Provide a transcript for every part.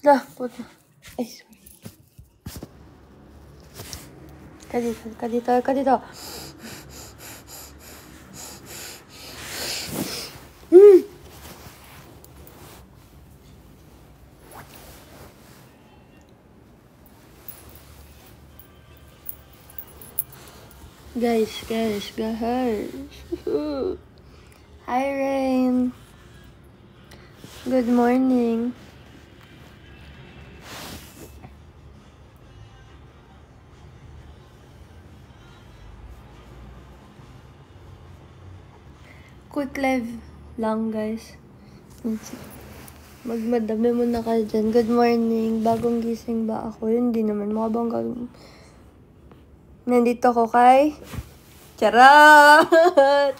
Dah, puto. Ay, sorry. Ka dito. Guys. Hi, Rain. Good morning. Quick live lang, guys. Magmadami muna kayo dyan. Good morning. Bagong gising ba ako? Hindi naman. Mga banggang... Nandito ko kay... Charot!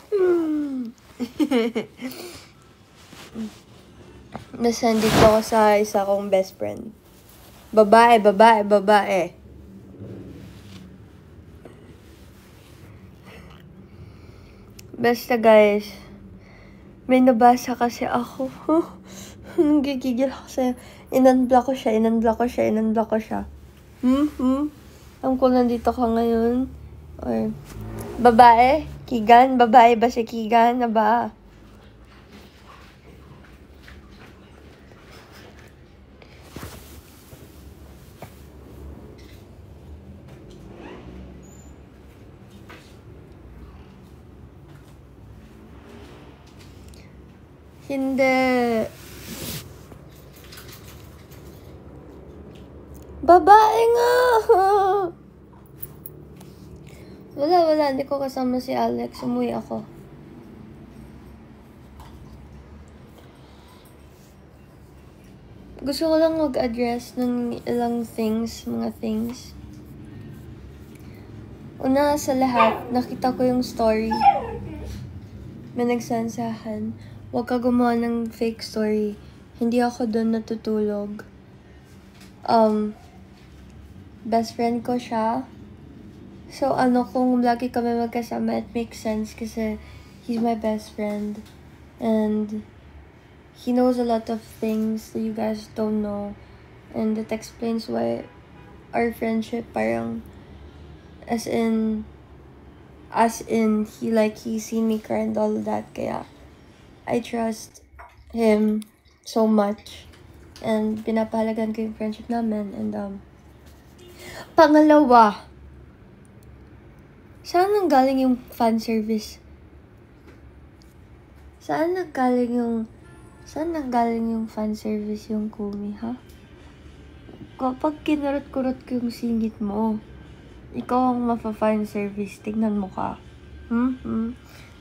Mas nandito ako sa isa kong best friend. Babae. Basta guys, may nabasa kasi ako. Gigigil ako sa'yo. In-unblock ko siya. Alam ko nandito ka ngayon. Or, babae? Kigan? Babae ba si Kigan? Na ba? Hindi. Babae nga! Wala. Hindi ko kasama si Alex. Umuwi ako. Gusto ko lang mag-address ng ilang mga things. Una sa lahat, nakita ko yung story. May nagsansahan. Huwag ka gumawa ng fake story. Hindi ako doon natutulog. Best friend ko siya. So, kung lagi kami magkasama, it makes sense kasi he's my best friend. And he knows a lot of things that you guys don't know. And it explains why our friendship parang as in he's seen me cry and all that. Kaya I trust him so much. And pinapahalagan ko yung friendship namin. And pangalawa, saan nanggaling yung fan service? Saan nanggaling yung fan service yung Kumi, ha? Kapag kinurot-kurot ko yung singit mo, ikaw ang mafa-fan service. Tignan mo ka.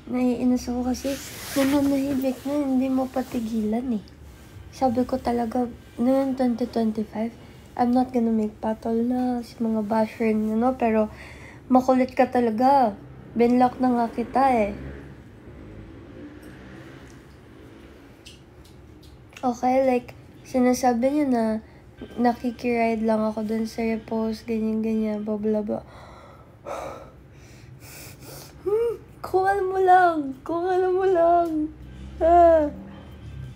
Naiinis ako kasi nananahimik na, hindi mo patigilan eh. Sabi ko talaga, noong 2025, I'm not gonna make battle na si mga basher pero makulit ka talaga. Binlock na nga kita eh. Okay, like, sinasabi niyo na nakikiride lang ako dun sa repost, ganyan, blah blah blah. Kung alam mo lang.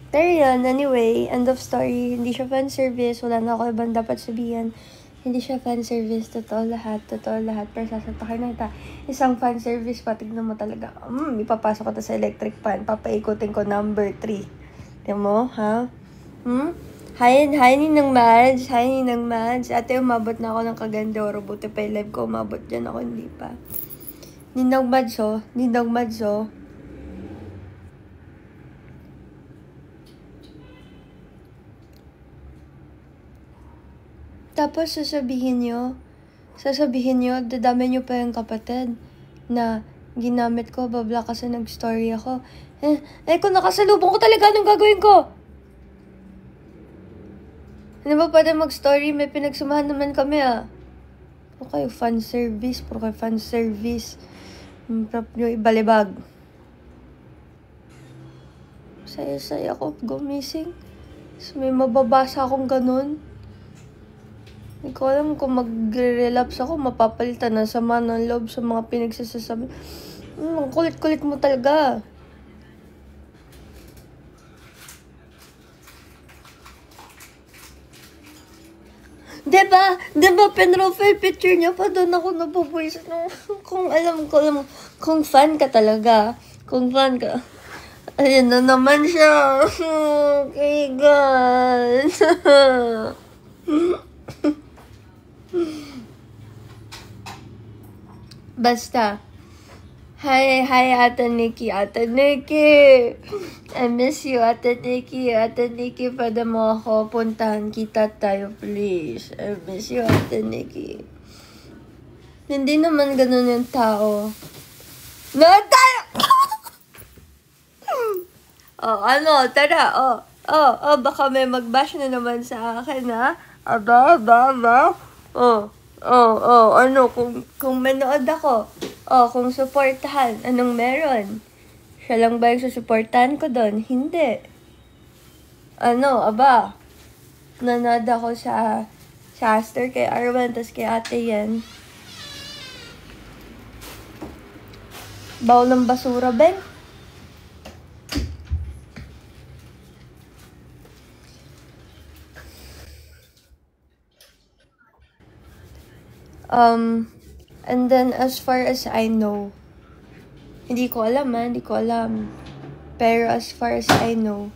Pero yan, anyway, end of story. Hindi siya fan service. Wala na ako ibang dapat sabihin. Hindi siya fan service. Totoo lahat. Pero sasatakin na kita. Isang fan service pa. Tignan mo talaga. Ipapasok ko to sa electric fan. Papaikutin ko number 3. Tignan mo, ha? Hi, Ninang Mads. Ate, umabot na ako ng Cagandoro. Buti pa yung live ko. Umabot dyan ako. Hindi pa. Ninang Mads, oh. Tapos sasabihin nyo, dadami nyo pa yung kapatid na ginamit ko, babla kasi nag-story ako. Kung nakasalubong ko talaga, anong gagawin ko? Hindi ba pwede mag-story? May pinagsamahan naman kami Puro kayo fan service. Prop nyo ibalibag. Saya-saya ako gumising. So, may mababasa akong ganun. Hindi ko alam kung mag-relapse ako, mapapalitan na sama ng loob sa mga pinagsasasabi. Ang kulit-kulit mo talaga. Diba, pinrofile picture niya pa doon ako napupuwis. Kung kung fan ka talaga. Kung fan ka. Ayun na naman siya. Okay, God. Basta. Hi, Ate Nikki. Ate Nikki! I miss you, Ate Nikki. Ate Nikki, pwede mo ako puntahan. Kita tayo, please. I miss you, Ate Nikki. Hindi naman ganun yung tao. Na tayo! Tara, baka may mag-bash na naman sa akin, ha? Aba. Kung manood ako, kung supportahan, anong meron? Siya lang ba yung susuportahan ko doon? Hindi. Nanood ako sa Aster, kay Arwan, tas kay Ate Yen. Bawal ng basura, Ben. And then, as far as I know, hindi ko alam. Pero as far as I know,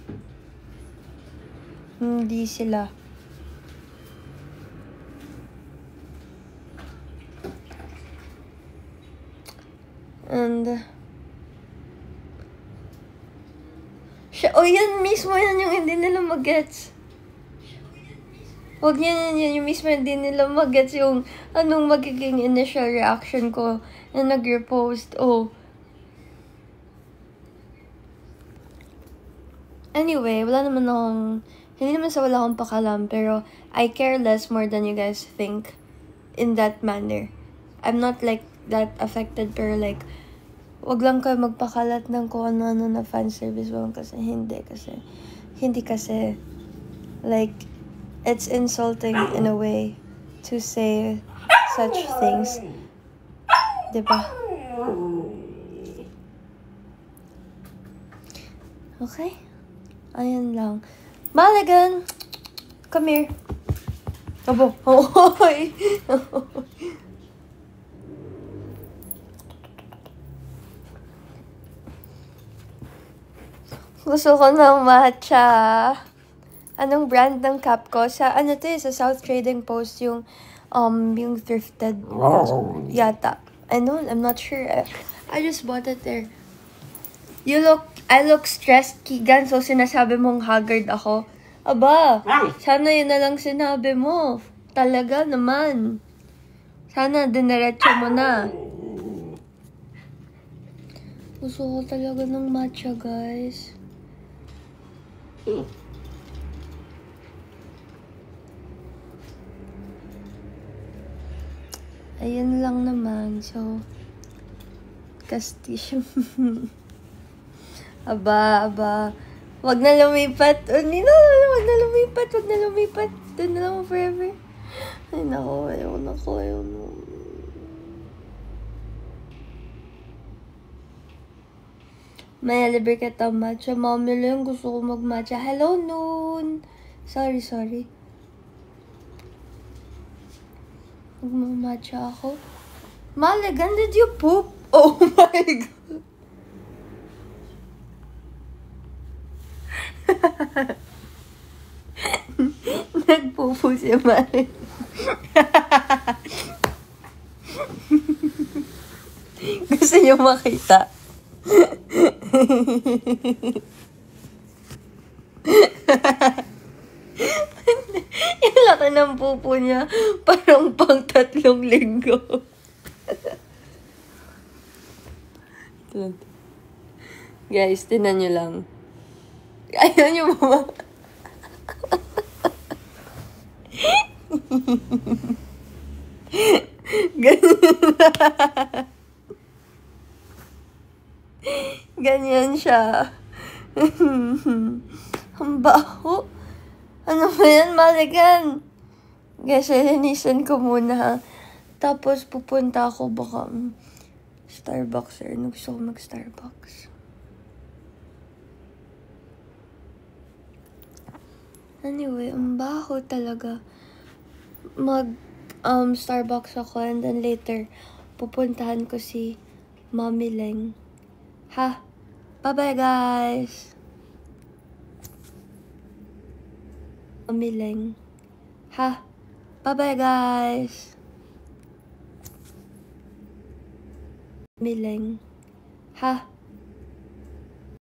hindi sila. And, yan mismo yan yung hindi nila mag-gets. Huwag yan yung mismo hindi nila mag-gets yung anong magiging initial reaction ko na nag-repost. Anyway, hindi naman sa wala akong pakalam, pero I care less more than you guys think in that manner. I'm not like that affected, pero like, wag lang kayo magpakalat ng kung ano-ano na fan service mo kasi hindi kasi, like, it's insulting in a way to say such things. Diba? Okay? Ayun lang. Maligan! Come here. Abo. Hoy! Gusto ko ng matcha. Anong brand ng cup ko? Sa sa South Trading Post yung thrifted yata. I'm not sure. I just bought it there. I look stressed, Keegan, so sinasabi mong haggard ako. Aba, sana yun na lang sinabi mo. Talaga naman. Sana diniretso mo na. Gusto ko talaga ng matcha, guys. Ayun lang naman. So, Castillo. Aba. Wag na lumipat. Wag na lumipat. Doon na lang forever. Ay, nako. Ayaw na. May libre kita matcha. Mami lang, gusto ko mag-matcha. Hello, Noon. Sorry. Magmamatcha ako. Maligan, did you poop? Oh my God. Nagpupo si Maligan. Gusto niyo makita? Yung laki ng pupo niya, parang pang 3 linggo. Guys, tinan nyo lang. Ayaw nyo ba? Ganyan siya. Ang baho. Ano ba yan, Maligan? Guys, linisan ko muna. Tapos pupunta ako baka Starbucks or gusto ko mag-Starbucks. Anyway, ang baho talaga. Starbucks ako and then later, pupuntahan ko si Mommy Leng. Ha? Bye-bye, guys! Mommy Leng. Ha? Bye-bye, guys! Mommy Leng. Ha?